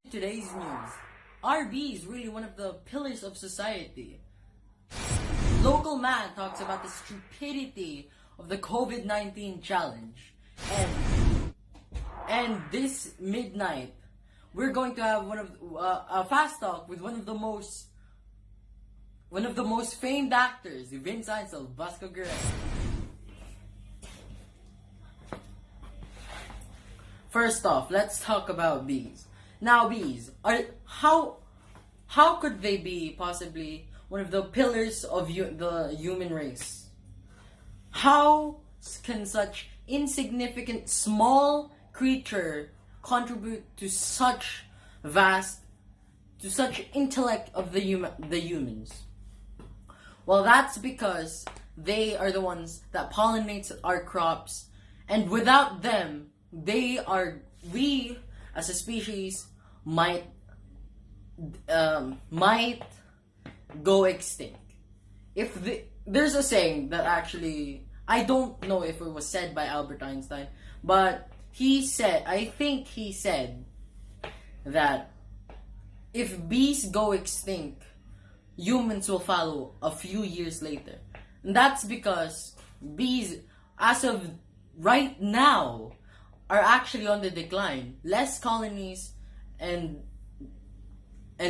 Today's news. RB is really one of the pillars of society. Local man talks about the stupidity of the COVID-19 challenge. And this midnight, we're going to have a fast talk with one of the most famed actors, Vince Einsel, Vasco Guirren. First off, let's talk about bees. Now, bees are how could they be possibly one of the pillars of the human race? How can such insignificant small creature contribute to such intellect of the humans? Well, that's because they are the ones that pollinate our crops, and without them, we as a species might go extinct. There's a saying that actually, I don't know if it was said by Albert Einstein, but I think he said that if bees go extinct, humans will follow a few years later. And that's because bees, as of right now, are actually on the decline. Less colonies and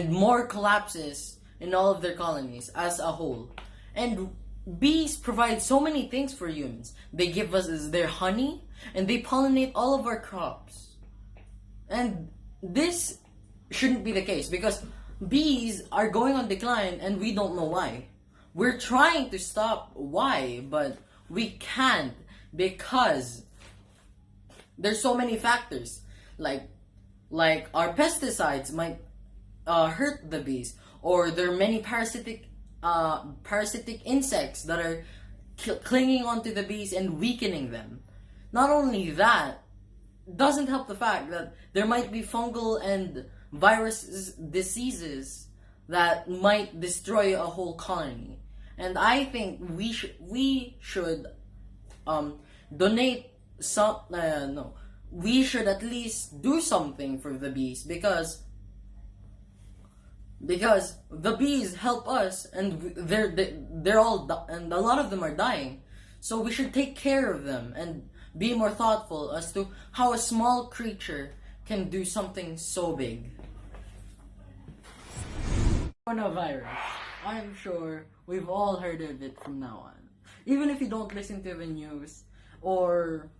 more collapses in all of their colonies as a whole. And bees provide so many things for humans. They give us their honey, and they pollinate all of our crops. And this shouldn't be the case because bees are going on decline and we don't know why. We're trying to stop why, but we can't because there's so many factors, like our pesticides might hurt the bees, or there are many parasitic insects that are clinging onto the bees and weakening them. Not only that, doesn't help the fact that there might be fungal and virus diseases that might destroy a whole colony. And I think we should donate some. We should at least do something for the bees because the bees help us, and they're all and a lot of them are dying. So we should take care of them and be more thoughtful as to how a small creature can do something so big. Coronavirus. I'm sure we've all heard of it from now on. Even if you don't listen to the news or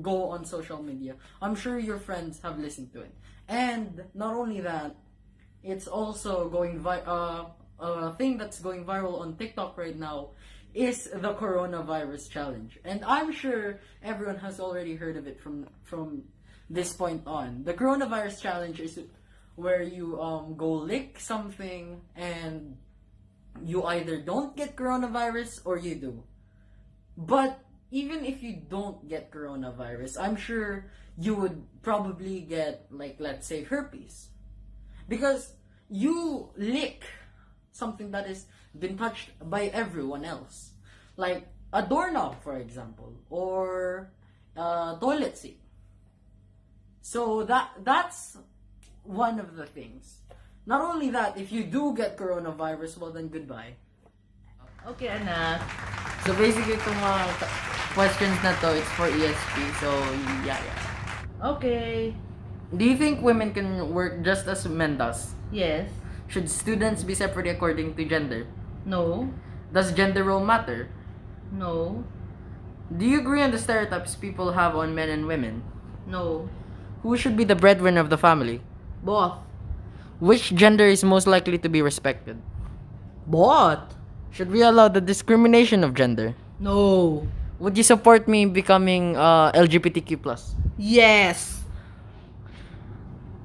go on social media, I'm sure your friends have listened to it. And not only that, it's also going a thing that's going viral on TikTok right now is the coronavirus challenge. And I'm sure everyone has already heard of it from this point on. The coronavirus challenge is where you go lick something and you either don't get coronavirus or you do. But even if you don't get coronavirus, I'm sure you would probably get, like, let's say, herpes. Because you lick something that has been touched by everyone else. Like a doorknob, for example, or a toilet seat. So that's one of the things. Not only that, if you do get coronavirus, well then goodbye. Okay, anak. So basically, itong mga questions na to, it's for ESP. So, yeah. Okay. Do you think women can work just as men does? Yes. Should students be separated according to gender? No. Does gender role matter? No. Do you agree on the stereotypes people have on men and women? No. Who should be the breadwinner of the family? Both. Which gender is most likely to be respected? Both. Should we allow the discrimination of gender? No. Would you support me becoming LGBTQ+? Yes.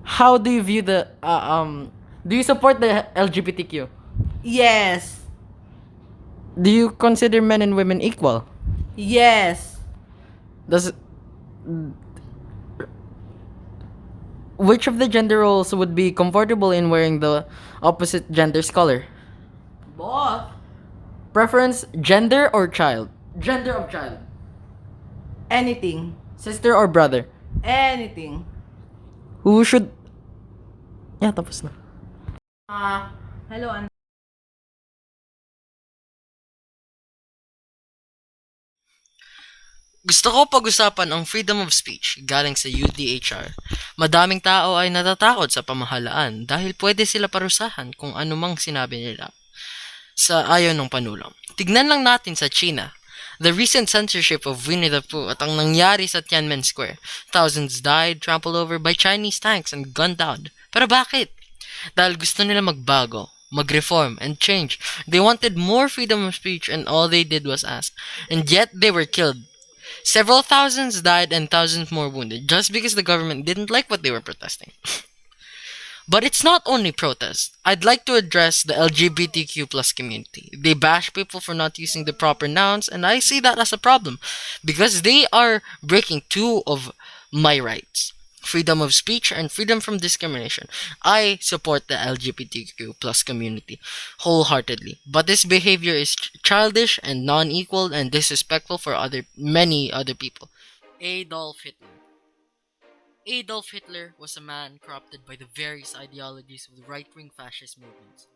How do you view do you support the LGBTQ? Yes. Do you consider men and women equal? Yes. Which of the gender roles would be comfortable in wearing the opposite gender's color? Both. Preference, gender or child? Gender of child. Anything. Sister or brother? Anything. Who should Yeah, tapos na. Hello, Gusto ko pag-usapan ang freedom of speech galing sa UDHR. Madaming tao ay natatakot sa pamahalaan dahil pwede sila parusahan kung anumang sinabi nila sa ayon ng panulang. Tignan lang natin sa China. The recent censorship of Winnie the Pooh at ang nangyari sa Tiananmen Square. Thousands died, trampled over by Chinese tanks and gunned down. Pero bakit? Dahil gusto nila magbago, mag-reform, and change. They wanted more freedom of speech and all they did was ask. And yet they were killed. Several thousands died and thousands more wounded just because the government didn't like what they were protesting. But it's not only protest. I'd like to address the LGBTQ plus community. They bash people for not using the proper nouns, and I see that as a problem because they are breaking two of my rights: freedom of speech and freedom from discrimination. I support the LGBTQ plus community wholeheartedly, but this behavior is childish and non-equal and disrespectful for many other people. Adolf Hitler. Adolf Hitler was a man corrupted by the various ideologies of the right-wing fascist movements.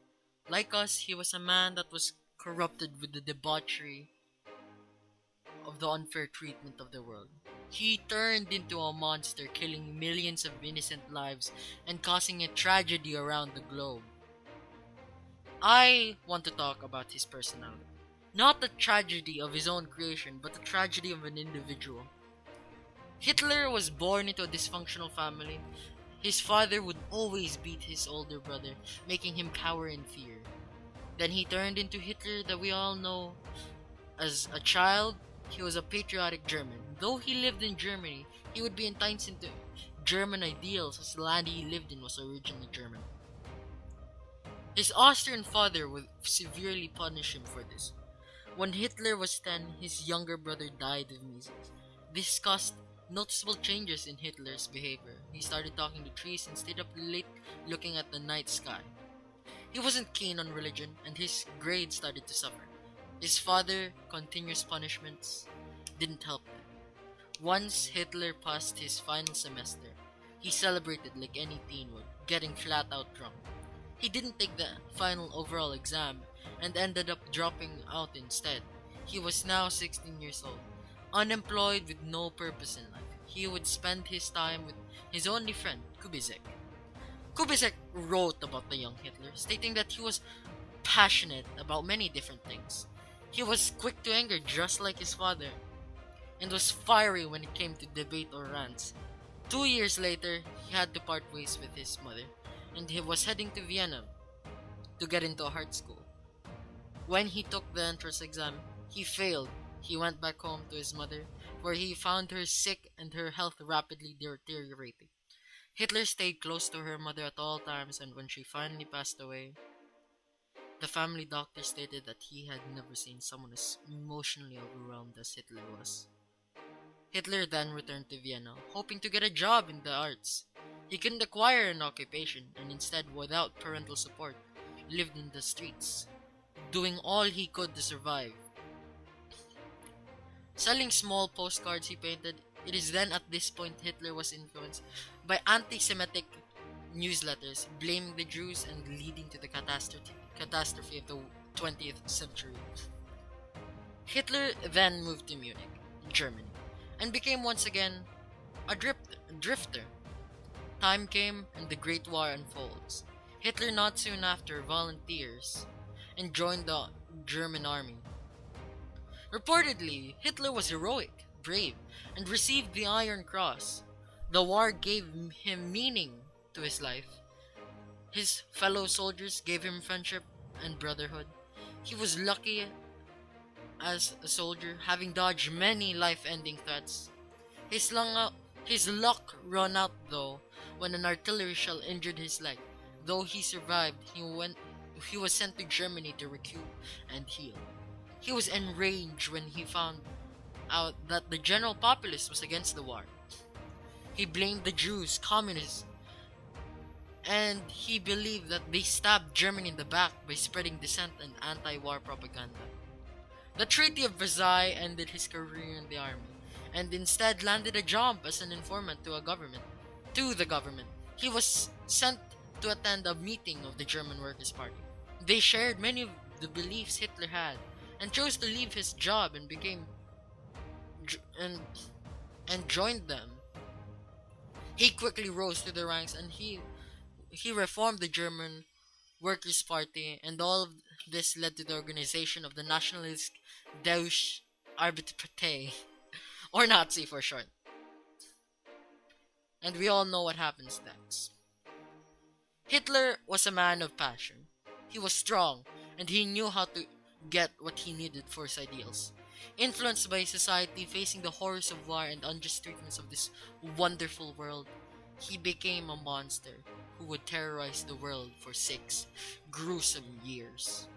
Like us, he was a man that was corrupted with the debauchery of the unfair treatment of the world. He turned into a monster, killing millions of innocent lives and causing a tragedy around the globe. I want to talk about his personality. Not the tragedy of his own creation, but the tragedy of an individual. Hitler was born into a dysfunctional family. His father would always beat his older brother, making him cower in fear. Then he turned into Hitler that we all know. As a child, he was a patriotic German. Though he lived in Germany, he would be enticed into German ideals as the land he lived in was originally German. His Austrian father would severely punish him for this. When Hitler was 10, his younger brother died of measles. This caused noticeable changes in Hitler's behavior. He started talking to trees and stayed up late looking at the night sky. He wasn't keen on religion, and his grades started to suffer. His father's continuous punishments didn't help him. Once Hitler passed his final semester, he celebrated like any teen would, getting flat out drunk. He didn't take the final overall exam and ended up dropping out instead. He was now 16 years old, unemployed with no purpose in life. He would spend his time with his only friend, Kubizek. Kubizek wrote about the young Hitler, stating that he was passionate about many different things. He was quick to anger just like his father, and was fiery when it came to debate or rants. 2 years later, he had to part ways with his mother, and he was heading to Vienna to get into a art school. When he took the entrance exam, he failed. He went back home to his mother, where he found her sick and her health rapidly deteriorating. Hitler stayed close to her mother at all times, and when she finally passed away, the family doctor stated that he had never seen someone as emotionally overwhelmed as Hitler was. Hitler then returned to Vienna, hoping to get a job in the arts. He couldn't acquire an occupation, and instead, without parental support, lived in the streets, doing all he could to survive. Selling small postcards he painted, it is then at this point Hitler was influenced by anti-Semitic newsletters blaming the Jews and leading to the catastrophe of the 20th century. Hitler then moved to Munich, Germany, and became once again a drifter. Time came and the Great War unfolds. Hitler not soon after volunteers and joined the German army. Reportedly, Hitler was heroic, brave, and received the Iron Cross. The war gave him meaning to his life. His fellow soldiers gave him friendship and brotherhood. He was lucky as a soldier, having dodged many life-ending threats. His luck ran out though when an artillery shell injured his leg. Though he survived, he was sent to Germany to recoup and heal. He was enraged when he found out that the general populace was against the war. He blamed the Jews, communists, and he believed that they stabbed Germany in the back by spreading dissent and anti-war propaganda. The Treaty of Versailles ended his career in the army, and instead landed a job as an informant to the government. He was sent to attend a meeting of the German Workers' Party. They shared many of the beliefs Hitler had and chose to leave his job and became and joined them. He quickly rose to the ranks and he reformed the German Workers' Party, and all of this led to the organization of the Nationalist Deutsche Arbeiterpartei, or Nazi for short. And we all know what happens next. Hitler was a man of passion. He was strong, and he knew how to get what he needed for his ideals. Influenced by society facing the horrors of war and unjust treatments of this wonderful world, he became a monster who would terrorize the world for 6 gruesome years.